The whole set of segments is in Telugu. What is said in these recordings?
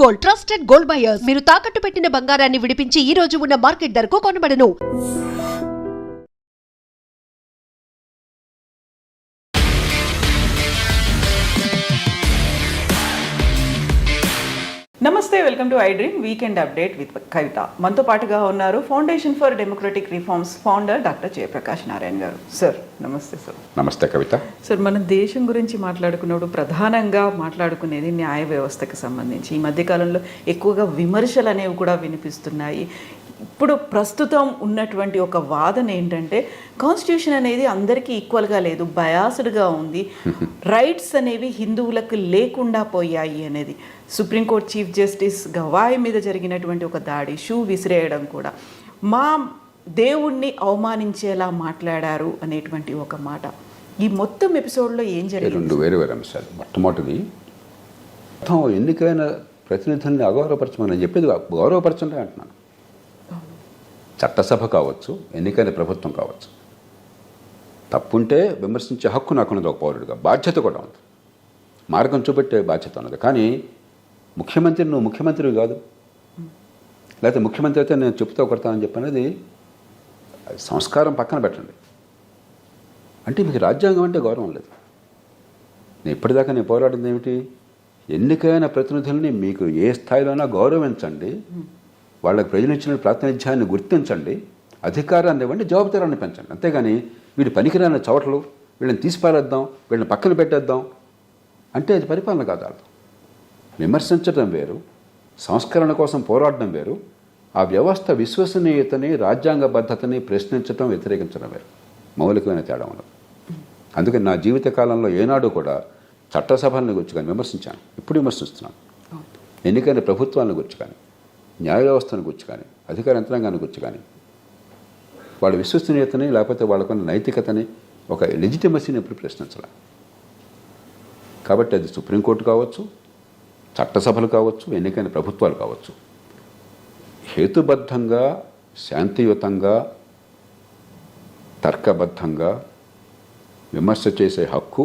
Gold, trusted gold buyers. మీరు తాకట్టు పెట్టిన బంగారాన్ని విడిపించి ఈ రోజు ఉన్న మార్కెట్ ధరకు కొనబడను. నమస్తే, welcome to I Dream weekend update with Kavitha. మనతో పాటుగా ఉన్నారు foundation for democratic reforms founder doctor Jayaprakash Narayana గారు. సార్ నమస్తే. సార్ నమస్తే కవిత. సార్, మన దేశం గురించి మాట్లాడుకున్నప్పుడు ప్రధానంగా మాట్లాడుకునేది న్యాయ వ్యవస్థకు సంబంధించి. ఈ మధ్యకాలంలో ఎక్కువగా విమర్శలు అనేవి కూడా వినిపిస్తున్నాయి. ఇప్పుడు ప్రస్తుతం ఉన్నటువంటి ఒక వాదన ఏంటంటే కాన్స్టిట్యూషన్ అనేది అందరికీ ఈక్వల్గా లేదు, బయాస్డ్గా ఉంది, రైట్స్ అనేవి హిందువులకు లేకుండా పోయాయి అనేది. సుప్రీంకోర్టు చీఫ్ జస్టిస్ గవాయి మీద జరిగినటువంటి ఒక దాడి, షూ విసిరేయడం కూడా మా దేవుణ్ణి అవమానించేలా మాట్లాడారు అనేటువంటి ఒక మాట. ఈ మొత్తం ఎపిసోడ్లో ఏం జరిగింది? రెండు వేరు వేరు అంశాలు. మొట్టమొదటిది, ఎన్నికైన ప్రతినిధుల్ని అగౌరవపరచమని చెప్పేది గౌరవపరచండి అంటున్నాను. చట్టసభ కావచ్చు, ఎన్నికైన ప్రభుత్వం కావచ్చు, తప్పుంటే విమర్శించే హక్కు నాకున్నది ఒక పౌరుడిగా. బాధ్యత కూడా ఉంది, మార్గం చూపెట్టే బాధ్యత ఉన్నది. కానీ ముఖ్యమంత్రి, నువ్వు ముఖ్యమంత్రివి కాదు, లేకపోతే ముఖ్యమంత్రి అయితే నేను చెప్తూ కొడతానని చెప్పనేది సంస్కారం పక్కన పెట్టండి. అంటే మీకు రాజ్యాంగం అంటే గౌరవం లేదు. నేను ఇప్పటిదాకా నేను పోరాడింది ఏమిటి? ఎన్నికైన ప్రతినిధుల్ని మీకు ఏ స్థాయిలోనా గౌరవించండి, వాళ్ళకి ప్రజలు ఇచ్చిన ప్రాతినిధ్యాన్ని గుర్తించండి, అధికారాన్ని ఇవ్వండి, జవాబుదారాన్ని పెంచండి. అంతేగాని వీడి పనికిరాని చవటలు, వీళ్ళని తీసిపారేద్దాం, వీళ్ళని పక్కన పెట్టేద్దాం అంటే అది పరిపాలన కాదు. అర్థం. విమర్శించడం వేరు, సంస్కరణ కోసం పోరాడడం వేరు, ఆ వ్యవస్థ విశ్వసనీయతని, రాజ్యాంగబద్ధతని ప్రశ్నించడం, వ్యతిరేకించడం వేరు. మౌలికమైన తేడా ఉన్నది. అందుకని నా జీవితకాలంలో ఏనాడు కూడా చట్టసభలను గురించి కానీ విమర్శించాను, ఇప్పుడు విమర్శిస్తున్నాను. ఎన్నికైన ప్రభుత్వాలను గురించి కానీ, న్యాయ వ్యవస్థను గురించి కానీ, అధికార యంత్రాంగాన్ని గురించి కానీ, వాళ్ళ విశ్వసనీయతని, లేకపోతే వాళ్ళకున్న నైతికతని, ఒక లెజిటిమసీని ఎప్పుడు ప్రశ్నించాలి. కాబట్టి అది సుప్రీంకోర్టు కావచ్చు, చట్టసభలు కావచ్చు, ఎన్నికైన ప్రభుత్వాలు కావచ్చు, హేతుబద్ధంగా, శాంతియుతంగా, తర్కబద్ధంగా విమర్శ చేసే హక్కు,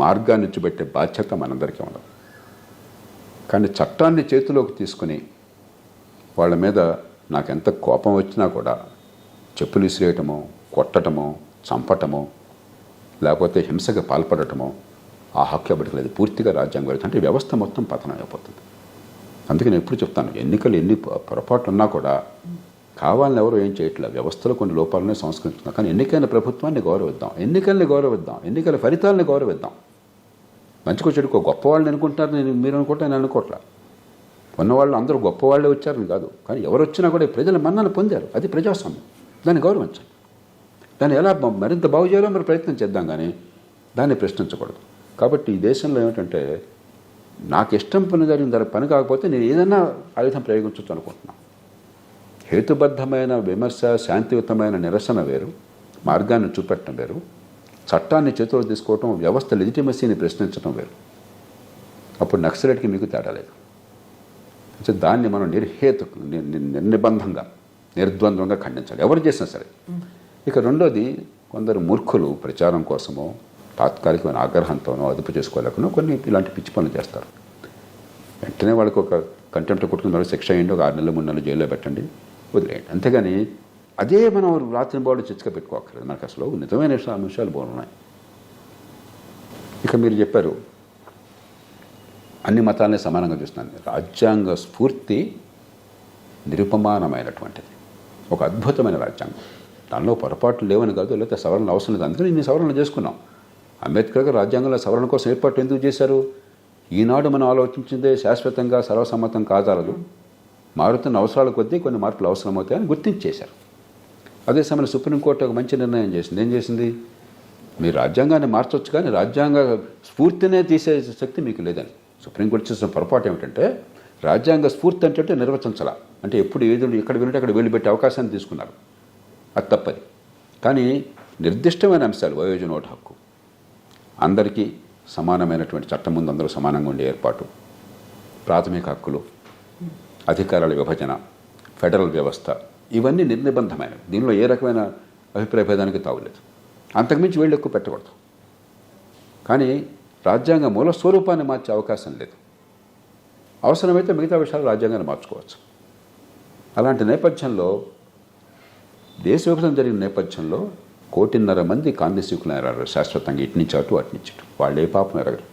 మార్గాన్ని చూపెట్టే బాధ్యత మనందరికీ ఉండదు. కానీ చట్టాన్ని చేతిలోకి తీసుకుని వాళ్ళ మీద నాకెంత కోపం వచ్చినా కూడా చెప్పులు విసిరేయటమో, కొట్టటమో, చంపటమో, లేకపోతే హింసకు పాల్పడటమో ఆ హక్కు ఎవరికి లేదు. పూర్తిగా రాజ్యాంగం గురించి అంటే వ్యవస్థ మొత్తం పతనం అయిపోతుంది. అందుకే నేను ఎప్పుడు చెప్తాను, ఎన్నికలు ఎన్ని పొరపాట్లు ఉన్నా కూడా కావాలని ఎవరు ఏం చేయట్లేదు, వ్యవస్థలో కొన్ని లోపాలనే సంస్కరించుకున్నాం. కానీ ఎన్నికైన ప్రభుత్వాన్ని గౌరవిద్దాం, ఎన్నికల్ని గౌరవిద్దాం, ఎన్నికల ఫలితాలని గౌరవిద్దాం. మంచికో చెడుకో గొప్పవాళ్ళని అనుకుంటారు, మీరు అనుకుంటే నేను అనుకోవట్లా. ఉన్నవాళ్ళు అందరూ గొప్పవాళ్ళే వచ్చారని కాదు, కానీ ఎవరు వచ్చినా కూడా ప్రజల మన్నను పొందారు. అది ప్రజాస్వామ్యం, దాన్ని గౌరవించాలి. దాన్ని ఎలా మరింత బాగు చేయాలో మరి ప్రయత్నం చేద్దాం, కానీ దాన్ని ప్రశ్నించకూడదు. కాబట్టి ఈ దేశంలో ఏమిటంటే నాకు ఇష్టం పని జరిగిన దాని పని కాకపోతే నేను ఏదైనా ఆయుధం ప్రయోగించవచ్చు అనుకుంటున్నాను. హేతుబద్ధమైన విమర్శ, శాంతియుతమైన నిరసన వేరు, మార్గాన్ని చూపెట్టడం వేరు, చట్టాన్ని చేతిలో తీసుకోవటం, వ్యవస్థ లెజిటిమసీని ప్రశ్నించడం వేరు. అప్పుడు నక్సలైట్కి మీకు తేడా లేదు. దాన్ని మనం నిర్నిబంధంగా, నిర్ద్వంద్వంగా ఖండించాలి, ఎవరు చేసినా సరే. ఇక రెండోది, కొందరు మూర్ఖులు ప్రచారం కోసమో, తాత్కాలికమైన ఆగ్రహంతోనో, అదుపు చేసుకోలేకనో కొన్ని ఇలాంటి పిచ్చి పనులు చేస్తారు. వెంటనే వాళ్ళకి ఒక కంటెంప్ట్ కొట్టుకుని మరో శిక్ష అయ్యండి, ఒక 6 నెలలు 3 నెలలు జైల్లో పెట్టండి, వదిలేయండి. అంతేగాని అదే మనం రాత్రి బాడు చిచ్చుక పెట్టుకోకర్లేదు. మనకు అసలు నిజమైన అంశాలు బాగున్నాయి. ఇక మీరు చెప్పారు అన్ని మతాలని సమానంగా చూస్తున్నాను. రాజ్యాంగ స్ఫూర్తి నిరుపమానమైనటువంటిది, ఒక అద్భుతమైన రాజ్యాంగం. దానిలో పొరపాట్లు లేవని కాదు, లేకపోతే సవరణ అవసరం లేదు. అందుకని ఇన్ని సవరణలు చేసుకున్నాం. అంబేద్కర్ గారు రాజ్యాంగంలో సవరణ కోసం ఏర్పాటు ఎందుకు చేశారు? ఈనాడు మనం ఆలోచించిందే శాశ్వతంగా సర్వసమ్మతం కాజాలదు, మారుతున్న అవసరాల కొద్దీ కొన్ని మార్పులు అవసరమవుతాయని గుర్తించేశారు. అదే సమయంలో సుప్రీంకోర్టు ఒక మంచి నిర్ణయం చేసింది. ఏం చేసింది? మీరు రాజ్యాంగాన్ని మార్చవచ్చు, కానీ రాజ్యాంగ స్ఫూర్తినే తీసే శక్తి మీకు లేదని. సుప్రీంకోర్టు చేసిన పొరపాటు ఏమిటంటే రాజ్యాంగ స్ఫూర్తి అంటే నిర్వచించాల, అంటే ఎప్పుడు ఏదో ఎక్కడ వినంటే అక్కడ వెళ్ళి పెట్టే అవకాశాన్ని తీసుకున్నారు. అది తప్పది. కానీ నిర్దిష్టమైన అంశాలు, వయోజన ఓటు హక్కు, అందరికీ సమానమైనటువంటి చట్టం ముందు అందరూ సమానంగా ఉండే ఏర్పాటు, ప్రాథమిక హక్కులు, అధికారాల విభజన, ఫెడరల్ వ్యవస్థ, ఇవన్నీ నిర్నిబంధమైనవి. దీనిలో ఏ రకమైన అభిప్రాయ భేదానికి తావులేదు. అంతకుమించి వీళ్ళు ఎక్కువ పెట్టకూడదు. కానీ రాజ్యాంగ మూల స్వరూపాన్ని మార్చే అవకాశం లేదు. అవసరమైతే మిగతా విషయాలు రాజ్యాంగాన్ని మార్చుకోవచ్చు. అలాంటి నేపథ్యంలో దేశ విభజన జరిగిన నేపథ్యంలో 1.5 కోటి మంది కాంగ్రెసీకులు అయ్యారు శాశ్వతంగా, ఇటు నుంచి అటు అటు నుంచి ఇటు. వాళ్ళు ఏ పాపం ఎరగరు.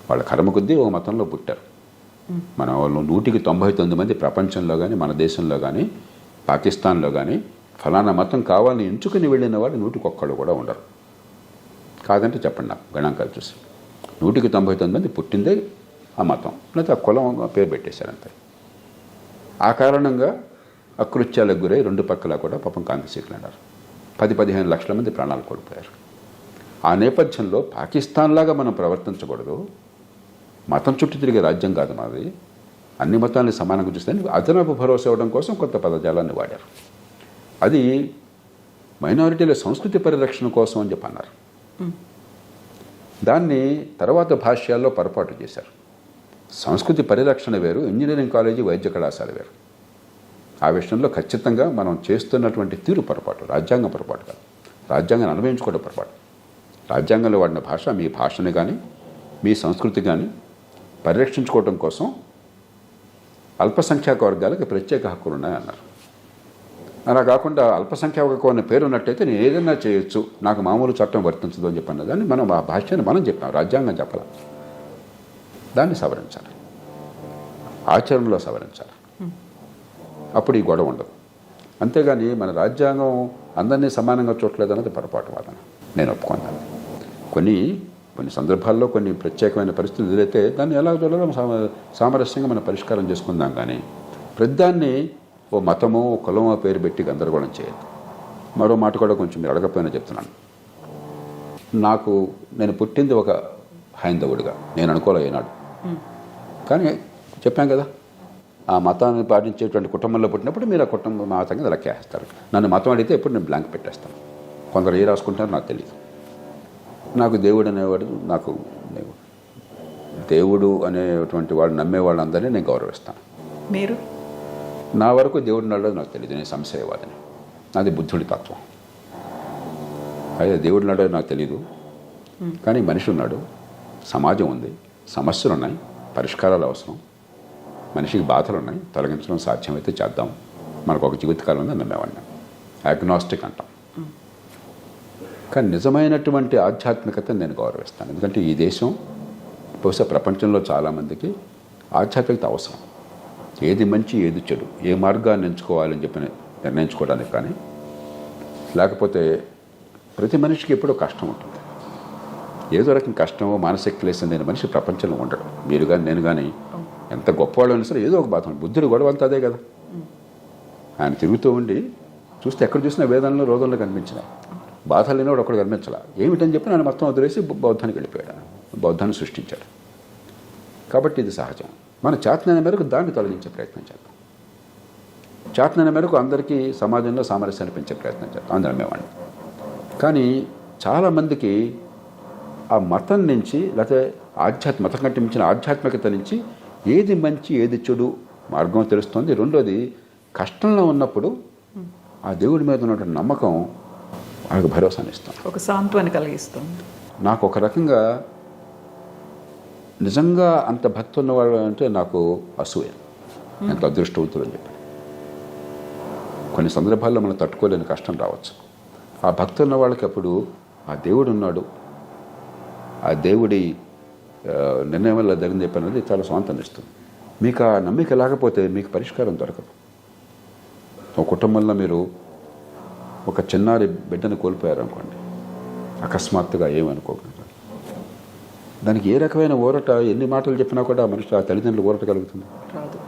వాళ్ళ కర్మ కొద్దీ ఒక మతంలో పుట్టారు. మన వాళ్ళు 199 మంది ప్రపంచంలో కానీ మన దేశంలో కానీ పాకిస్తాన్లో కానీ ఫలానా మతం కావాలని ఎంచుకుని వెళ్ళిన వాళ్ళు 100కి కూడా ఉండరు. కాదంటే చెప్పండి నాకు గణాంకాలు చూసి. 199 మంది పుట్టిందే ఆ మతం, లేకపోతే ఆ కులం పేరు పెట్టేశారంతే. ఆ కారణంగా అకృత్యాలకు గురై 2 పక్కల కూడా పాపం కాంగ్రెసీకులు అన్నారు. 10-15 లక్షల మంది ప్రాణాలు కోల్పోయారు. ఆ నేపథ్యంలో పాకిస్తాన్ లాగా మనం ప్రవర్తించకూడదు. మతం చుట్టూ తిరిగే రాజ్యం కాదు మాది, అన్ని మతాలని సమానంగా చూస్తే అదనపు భరోసా ఇవ్వడం కోసం కొత్త పదజాలాన్ని వాడారు. అది మైనారిటీల సంస్కృతి పరిరక్షణ కోసం అని చెప్పి అన్నారు. దాన్ని తర్వాత భాష్యాల్లో పొరపాటు చేశారు. సంస్కృతి పరిరక్షణ వేరు, ఇంజనీరింగ్ కాలేజీ వైద్య కళాశాల వేరు. ఆ విషయంలో ఖచ్చితంగా మనం చేస్తున్నటువంటి తీరు పొరపాటు, రాజ్యాంగం పొరపాటు కాదు. రాజ్యాంగాన్ని అనుభవించుకోవడం పొరపాటు. రాజ్యాంగంలో వాడిన భాష మీ భాషని కానీ మీ సంస్కృతి కానీ పరిరక్షించుకోవడం కోసం అల్పసంఖ్యాక వర్గాలకు ప్రత్యేక హక్కులు ఉన్నాయన్నారు. అలా కాకుండా అల్పసంఖ్యాక అనే పేరు ఉన్నట్టయితే నేను ఏదైనా చేయొచ్చు, నాకు మామూలు చట్టం వర్తించదు అని చెప్పి అన్నదాన్ని మనం ఆ భాష్యాన్ని మనం చెప్పాం, రాజ్యాంగం చెప్పాలి. దాన్ని సవరించాలి, ఆచరణలో సవరించాలి. అప్పుడు ఈ గొడవ ఉండదు. అంతేగాని మన రాజ్యాంగం అందరినీ సమానంగా చూడలేదు అన్నది పొరపాటు వాదన. నేను ఒప్పుకున్నాను. కొన్ని సందర్భాల్లో కొన్ని ప్రత్యేకమైన పరిస్థితులు ఎదురైతే దాన్ని ఎలా చూడాలో సామరస్యంగా మనం పరిష్కారం చేసుకుందాం. కానీ ప్రతిదాన్ని ఓ మతమో కులమో పేరు పెట్టి గందరగోళం చేయదు. మరో మాట కూడా కొంచెం మీరు అడగపోయినా చెప్తున్నాను. నేను పుట్టింది ఒక హైందవుడిగా నేను అనుకోలే ఏనాడు. కానీ చెప్పాం కదా, ఆ మతాన్ని పాటించేటువంటి కుటుంబంలో పుట్టినప్పుడు మీరు ఆ కుటుంబ మతం కింద లెక్కేస్తారు. నన్ను మతం అడిగితే ఎప్పుడు నేను బ్లాంక్ పెట్టేస్తాను. కొందరు ఏ రాసుకుంటారో నాకు తెలియదు. నాకు దేవుడు అనేవాడు, నాకు దేవుడు అనేటువంటి వాడు నమ్మే వాళ్ళందరినీ నేను గౌరవిస్తాను. మీరు? నా వరకు దేవుడు ఉన్నాడో నాకు తెలియదు. నేను సంశయవాదిని. నాది బుద్ధుడి తత్వం. అయితే దేవుడు ఉన్నాడో నాకు తెలియదు. కానీ మనిషి ఉన్నాడు, సమాజం ఉంది, సమస్యలు ఉన్నాయి, పరిష్కారాలు అవసరం, మనిషికి బాధలు ఉన్నాయి, తొలగించడం సాధ్యమైతే చేద్దాం. మనకు ఒక జీవితకాలం ఉందని నమ్మేవాడిని. అగ్నాస్టిక్ అంటాం. కానీ నిజమైనటువంటి ఆధ్యాత్మికతను నేను గౌరవిస్తాను. ఎందుకంటే ఈ దేశం బహుశా ప్రపంచంలో చాలామందికి ఆధ్యాత్మికత అవసరం. ఏది మంచి ఏది చెడు, ఏ మార్గాన్ని ఎంచుకోవాలని చెప్పి నిర్ణయించుకోవడానికి. కానీ లేకపోతే ప్రతి మనిషికి ఎప్పుడో కష్టం ఉంటుంది. ఏదో రకం కష్టమో మానసిక క్లేశం లేని మనిషి ప్రపంచంలో ఉండడు. మీరు కానీ నేను కానీ ఎంత గొప్పవాళ్ళు అయినా సరే ఏదో ఒక బాధ. బుద్ధుడి గొడవ అంతా అదే కదా. ఆయన తిరుగుతూ ఉండి చూస్తే ఎక్కడ చూసినా వేదంలో రోజుల్లో కనిపించినాయి. బాధలు లేనివాడు ఒకడు కనిపించాల. ఏమిటని చెప్పి ఆయన మొత్తం వదిలేసి బౌద్ధానికి వెళ్ళిపోయాడు. బౌద్ధాన్ని సృష్టించాడు. కాబట్టి ఇది సహజం. మన చేతనైన మేరకు దాన్ని తొలగించే ప్రయత్నం చేద్దాం. చేతనైన మేరకు అందరికీ సమాజంలో సామరస్యాన్ని పెంచే ప్రయత్నం చేద్దాం. అందరం మేవాడిని. కానీ చాలామందికి ఆ మతం నుంచి, లేకపోతే మతం కంటే మించిన ఆధ్యాత్మికత నుంచి ఏది మంచి ఏది చెడు మార్గం తెలుస్తుంది. రెండోది, కష్టంలో ఉన్నప్పుడు ఆ దేవుడి మీద ఉన్నటువంటి నమ్మకం వాళ్ళకి భరోసాని ఇస్తాం, ఒక సాంత్వన కలిగిస్తుంది. నాకు ఒక రకంగా నిజంగా అంత భక్తి ఉన్నవాళ్ళు అంటే నాకు అసూయ. ఎంత అదృష్టవంతులు అని చెప్పి. కొన్ని సందర్భాల్లో మనం తట్టుకోలేని కష్టం రావచ్చు. ఆ భక్తి ఉన్న వాళ్ళకి అప్పుడు ఆ దేవుడు ఉన్నాడు, ఆ దేవుడి నిర్ణయం వల్ల జరిగింది చెప్పినది చాలా స్వాంతాన్ని ఇస్తుంది. మీకు ఆ నమ్మిక లేకపోతే మీకు పరిష్కారం దొరకదు. ఒక కుటుంబంలో మీరు ఒక చిన్నారి బిడ్డను కోల్పోయారనుకోండి, అకస్మాత్తుగా ఏమనుకోకుండా దానికి ఏ రకమైన ఊరట, ఎన్ని మాటలు చెప్పినా కూడా మనిషి ఆ తల్లిదండ్రులు ఊరట కలుగుతుంది. రాదు.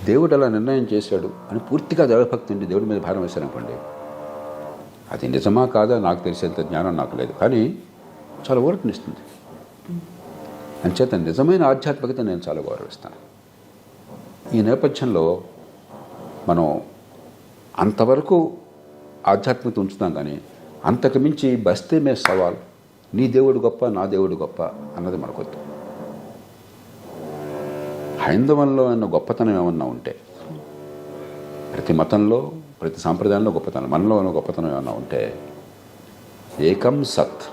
దేవుడు అలా నిర్ణయం చేశాడు అని పూర్తిగా దైవభక్తి ఉండి దేవుడి మీద భారం వేశారనుకోండి, అది నిజమా కాదా నాకు తెలిసేంత జ్ఞానం నాకు లేదు, కానీ చాలా ఊరటనిస్తుంది. అంచేత నిజమైన ఆధ్యాత్మికత నేను చాలా గౌరవిస్తాను. ఈ నేపథ్యంలో మనం అంతవరకు ఆధ్యాత్మికత ఉంచుతాం. కానీ అంతకు మించి బస్తే మే సవాల్, నీ దేవుడు గొప్ప నా దేవుడు గొప్ప అన్నది మనకొద్దు. హైందవంలో అన్న గొప్పతనం ఏమన్నా ఉంటే, ప్రతి మతంలో ప్రతి సాంప్రదాయంలో గొప్పతనం, మనలో ఉన్న గొప్పతనం ఏమన్నా ఉంటే, ఏకం సత్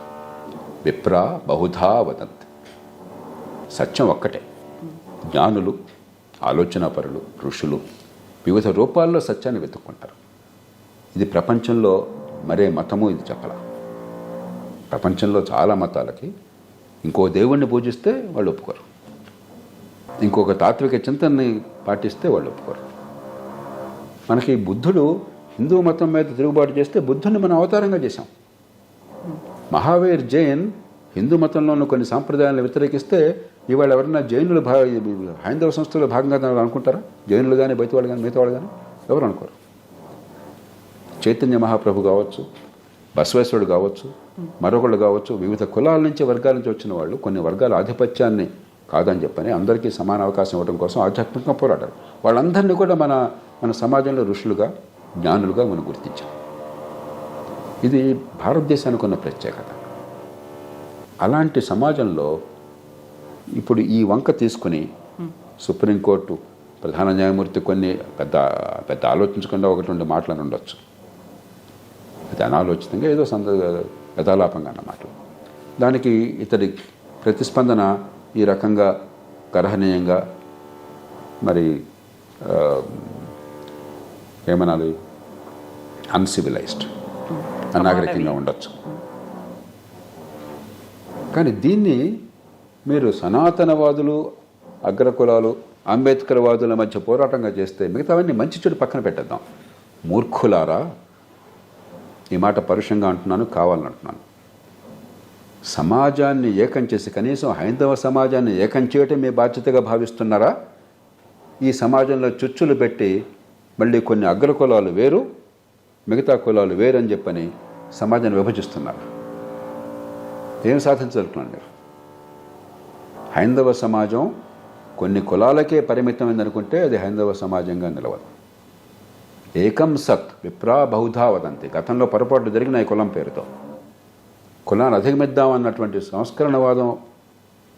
విప్రా బహుధా వదంత్, సత్యం ఒక్కటే. జ్ఞానులు, ఆలోచనాపరులు, ఋషులు వివిధ రూపాల్లో సత్యాన్ని వెతుక్కుంటారు. ఇది ప్రపంచంలో మరే మతము ఇది చెప్పాల. ప్రపంచంలో చాలా మతాలకి ఇంకో దేవుణ్ణి పూజిస్తే వాళ్ళు ఒప్పుకోరు, ఇంకొక తాత్విక చింతనని పాటిస్తే వాళ్ళు ఒప్పుకోరు. మనకి బుద్ధుడు హిందూ మతం మీద తిరుగుబాటు చేస్తే బుద్ధుడిని మనం అవతారంగా చేశాం. మహావీర్ జైన్ హిందూ మతంలోని కొన్ని సాంప్రదాయాలను వ్యతిరేకిస్తే ఇవాళ ఎవరైనా జైనులు హైందవ సంస్థలో భాగంగా అనుకుంటారా? జైనులు కానీ బయట వాళ్ళు కానీ మిగతా వాళ్ళు కానీ ఎవరు అనుకోరు. చైతన్య మహాప్రభు కావచ్చు, బసవేశ్వరుడు కావచ్చు, మరొకళ్ళు కావచ్చు, వివిధ కులాల నుంచి వర్గాల నుంచి వచ్చిన వాళ్ళు కొన్ని వర్గాల ఆధిపత్యాన్ని కాదని చెప్పని అందరికీ సమాన అవకాశం ఇవ్వడం కోసం ఆధ్యాత్మికంగా పోరాడారు. వాళ్ళందరినీ కూడా మన సమాజంలో ఋషులుగా, జ్ఞానులుగా మనం గుర్తించాం. ఇది భారతదేశానికి ఉన్న ప్రత్యేకత. అలాంటి సమాజంలో ఇప్పుడు ఈ వంక తీసుకుని సుప్రీంకోర్టు ప్రధాన న్యాయమూర్తి కొన్ని పెద్ద ఆలోచించకుండా ఒకటి రెండు మాటలను ఉండొచ్చు, అది అనాలోచితంగా ఏదో యథాలాపంగా అన్న మాటలు. దానికి ఇతడి ప్రతిస్పందన ఈ రకంగా గర్హనీయంగా మరి ఏమనాలి, అన్సివిలైజ్డ్, అనాగరికంగా ఉండొచ్చు. కానీ దీన్ని మీరు సనాతనవాదులు, అగ్రకులాలు, అంబేద్కర్ వాదుల మధ్య పోరాటంగా చేస్తే మిగతావన్నీ మంచి చెడు పక్కన పెట్టేద్దాం. మూర్ఖులారా, ఈ మాట పరుషంగా అంటున్నాను, కావాలంటున్నాను. సమాజాన్ని ఏకం చేసి కనీసం హైందవ సమాజాన్ని ఏకం చేయటం మీ బాధ్యతగా భావిస్తున్నారా? ఈ సమాజంలో చుచ్చులు పెట్టి మళ్ళీ కొన్ని అగ్రకులాలు వేరు, మిగతా కులాలు వేరు అని చెప్పని సమాజాన్ని విభజిస్తున్నారు. ఏం సాధించగలుగుతున్నాను మీరు? హైందవ సమాజం కొన్ని కులాలకే పరిమితమైందనుకుంటే అది హైందవ సమాజంగా నిలవదు. ఏకం సత్ విప్రా బహుధా వదంతి. గతంలో పొరపాటు జరిగిన ఈ కులం పేరుతో కులాన్ని అధిగమిద్దామన్నటువంటి సంస్కరణవాదం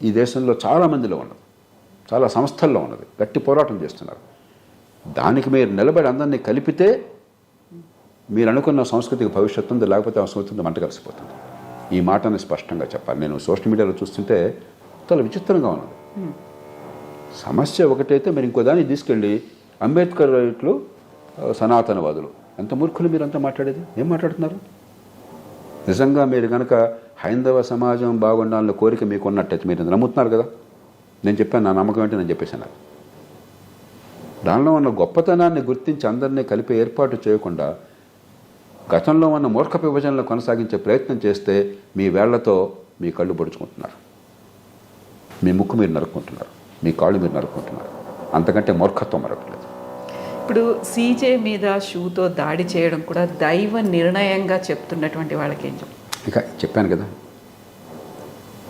ఈ దేశంలో చాలామందిలో ఉన్నది, చాలా సంస్థల్లో ఉన్నది, గట్టి పోరాటం చేస్తున్నారు. దానికి మీరు నిలబడి అందరినీ కలిపితే మీరు అనుకున్న సంస్కృతికి భవిష్యత్తు ఉంది, లేకపోతే ఆ సంస్కృతి మంట కలిసిపోతుంది. ఈ మాటని స్పష్టంగా చెప్పాలి. నేను సోషల్ మీడియాలో చూస్తుంటే చాలా విచిత్రంగా ఉన్నది. సమస్య ఒకటైతే మీరు ఇంకో దాన్ని తీసుకెళ్ళి అంబేద్కర్ రైట్లు, సనాతనవాదులు, ఎంత మూర్ఖులు మీరు అంతా మాట్లాడేది. ఏం మాట్లాడుతున్నారు? నిజంగా మీరు కనుక హైందవ సమాజం బాగుండాలన్న కోరిక మీకు ఉన్నట్టయితే మీరు నమ్ముతున్నారు కదా. నేను చెప్పాను, నా నమ్మకం ఏంటి నేను చెప్పేశాను. దానిలో ఉన్న గొప్పతనాన్ని గుర్తించి అందరినీ కలిపి ఏర్పాటు చేయకుండా గతంలో ఉన్న మూర్ఖ విభజనలు కొనసాగించే ప్రయత్నం చేస్తే మీ వేళ్లతో మీ కళ్ళు పొడుచుకుంటున్నారు, మీ ముక్కు మీరు నరుక్కుంటున్నారు, మీ కాళ్ళు మీరు నరుక్కుంటున్నారు. అంతకంటే మూర్ఖత్వం మరొకలేదు. ఇప్పుడు సీజే మీద షూతో దాడి చేయడం కూడా దైవ నిర్ణయంగా చెప్తున్నటువంటి వాళ్ళకి ఏం చెప్తారు? ఇక చెప్పాను కదా,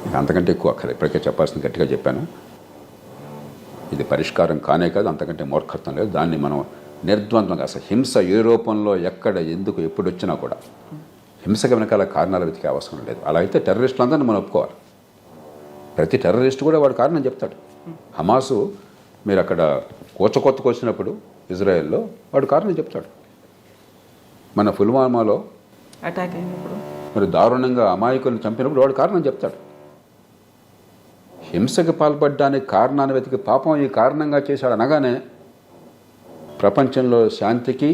ఇక అంతకంటే ఎక్కువ అక్కర్లేదు. ఇప్పటికే చెప్పాల్సింది గట్టిగా చెప్పాను. ఇది పరిష్కారం కానే కాదు, అంతకంటే మూర్ఖత్వం లేదు. దాన్ని మనం నిర్ద్వంద్వంగా, అసలు హింస ఏ రూపంలో ఎక్కడ ఎందుకు ఎప్పుడు వచ్చినా కూడా హింసకు వెనకాల కారణాలు వెతికే అవసరం లేదు. అలా అయితే టెర్రరిస్టులందరినీ మనం ఒప్పుకోవాలి. ప్రతి టెర్రరిస్టు కూడా వాడు కారణం చెప్తాడు. హమాసు మీరు అక్కడ కోచకొత్తకు వచ్చినప్పుడు ఇజ్రాయెల్లో వాడు కారణం చెప్తాడు. మన పుల్వామాలో అటాక్ అయినప్పుడు మరి దారుణంగా అమాయకులను చంపినప్పుడు వాడు కారణం చెప్తాడు. హింసకు పాల్పడడానికి కారణాన్ని వెతికి పాపం ఈ కారణంగా చేశాడు అనగానే ప్రపంచంలో శాంతికి,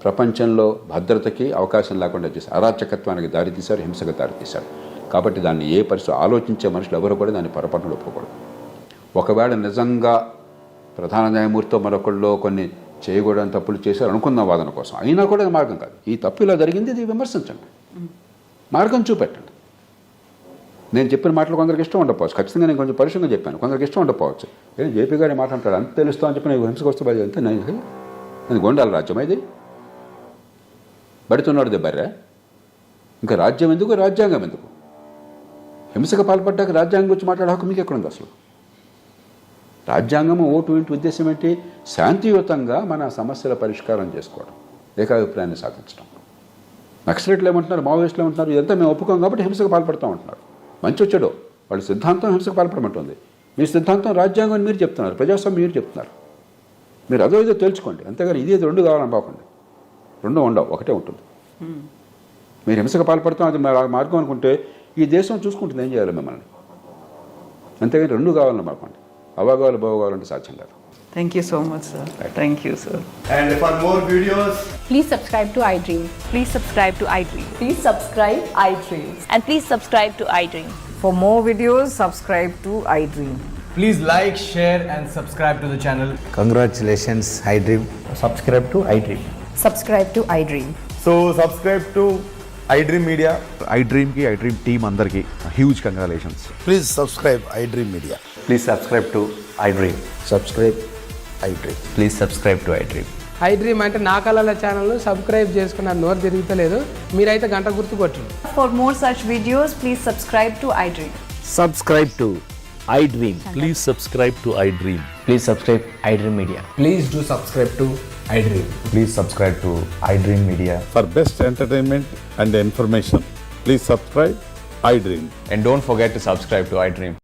ప్రపంచంలో భద్రతకి అవకాశం లేకుండా చేశారు. అరాచకత్వానికి దారితీశారు, హింసకు దారితీశారు. కాబట్టి దాన్ని ఏ పరిస్థితి ఆలోచించే మనుషులు ఎవరు కూడా దాన్ని పొరపాటును ఒప్పుకోకూడదు. ఒకవేళ నిజంగా ప్రధాన న్యాయమూర్తితో మరొకళ్ళు కొన్ని చేయకూడని తప్పులు చేశారు అనుకున్న వాదన కోసం, అయినా కూడా అది మార్గం కాదు. ఈ తప్పు ఇలా జరిగింది, ఇది విమర్శించండి, మార్గం చూపెట్టండి. నేను చెప్పిన మాటలు కొందరికి ఇష్టం ఉండకపోవచ్చు, ఖచ్చితంగా నేను కొంచెం పరుషంగా చెప్పాను, కొందరికి ఇష్టం ఉండకపోవచ్చు. ఏం జేపీ గారి మాట అంటాడు, అంత తెలుస్తా అని చెప్పి నేను హింసకు వస్తే బాధ్యత అంతే. నేను గొండాల రాజ్యం ఇది, బడుతున్నాడు దెబ్బర్రా. ఇంకా రాజ్యం ఎందుకు, రాజ్యాంగం ఎందుకు? హింసకు పాల్పడ్డాక రాజ్యాంగం గురించి మాట్లాడే హక్కు మీకు ఎక్కడుంది అసలు? రాజ్యాంగము ఓటు ఇంటి ఉద్దేశం ఏంటి? శాంతియుతంగా మన సమస్యల పరిష్కారం చేసుకోవడం, ఏకాభిప్రాయాన్ని సాధించడం. నక్సలైట్లు ఏమంటున్నారు, మావోయిస్టులు ఏమంటున్నారు, ఇదంతా మేము ఒప్పుకోం కాబట్టి హింసకు పాల్పడతాం అంటున్నారు. మంచి వచ్చాడో వాళ్ళ సిద్ధాంతం హింసకు పాల్పడమంటుంది. మీ సిద్ధాంతం రాజ్యాంగం అని మీరు చెప్తున్నారు, ప్రజాస్వామ్యం మీరు చెప్తున్నారు. మీరు అదో ఇదో తెలుసుకోండి, అంతేగాని ఇది రెండు కావాలని బాగుండి. రెండు ఉండవు, ఒకటే ఉంటుంది. మీరు హింసకు పాల్పడతాం అది మార్గం అనుకుంటే ఈ దేశం చూసుకుంటుంది ఏం చేయాలి మిమ్మల్ని, అంతేగాని రెండు కావాలని బాగుండి. అవగాహన భోగాలంటే సాధ్యం కాదు. Thank you so much sir. Thank you sir. And for more videos, Please subscribe to iDream. Please subscribe to iDream. Please subscribe iDream. And please subscribe to iDream. For more videos, subscribe to iDream. please like, share and subscribe to the channel. Congratulations, iDream. Subscribe to iDream. Subscribe to iDream. So subscribe to iDream Media. iDream team అందరికి huge congratulations. Please subscribe iDream Media. Please subscribe to iDream. Subscribe iDream. Please subscribe to iDream. iDream అంటే నా కళల ఛానల్ను సబ్స్క్రైబ్ చేసుకున్న నోరు తిరుగుతలేదు, మీరైతే గంట గుర్తు కొట్టండి. For more such videos, please subscribe to iDream. Subscribe to iDream. Please subscribe to iDream. Please subscribe iDream Media. Please do subscribe to iDream. Please subscribe to iDream Media. For best entertainment and information, please subscribe iDream. And don't forget to subscribe to iDream.